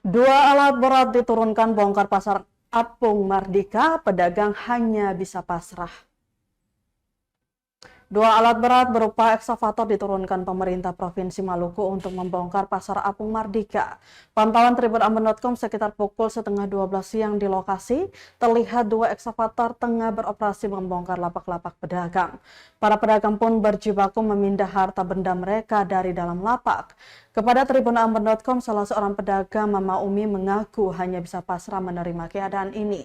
Dua alat berat diturunkan bongkar pasar Apung Mardika, pedagang hanya bisa pasrah. Dua alat berat berupa ekskavator diturunkan pemerintah Provinsi Maluku untuk membongkar pasar Apung Mardika. Pantauan Tribun Ambon.com sekitar pukul setengah 12 siang di lokasi, terlihat dua ekskavator tengah beroperasi membongkar lapak-lapak pedagang. Para pedagang pun berjibaku memindah harta benda mereka dari dalam lapak. Kepada Tribun Ambon.com, salah seorang pedagang, Mama Umi, mengaku hanya bisa pasrah menerima keadaan ini.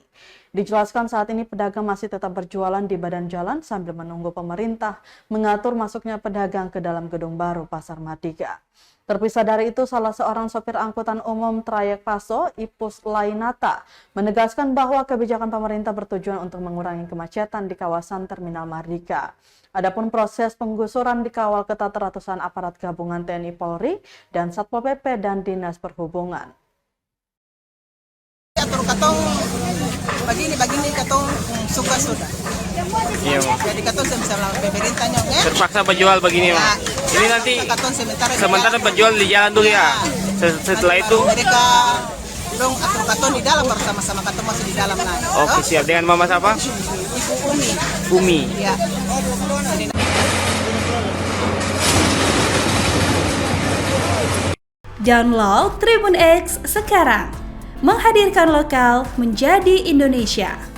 Dijelaskan saat ini pedagang masih tetap berjualan di badan jalan sambil menunggu pemerintah mengatur masuknya pedagang ke dalam gedung baru Pasar Mardika. Terpisah dari itu, salah seorang sopir angkutan umum trayek Paso, Ipus Lainata, menegaskan bahwa kebijakan pemerintah bertujuan untuk mengurangi kemacetan di kawasan Terminal Mardika. Adapun proses penggusuran dikawal ketat ratusan aparat gabungan TNI Polri dan Satpol PP dan Dinas Perhubungan. Atur katong begini katong suka sudah. Iya, Jadi katong misalnya pemerintahnya ya. Terpaksa berjual begini, Mak. Ini nanti katong sementara berjual di jalan dulu ya. Setelah itu mereka dong atur katong di dalam baru sama-sama katong masih di dalam lah. oke, siap. Dengan Mama siapa? Ibu Umi. Umi. Ya. Download Tribun X sekarang, menghadirkan lokal menjadi Indonesia.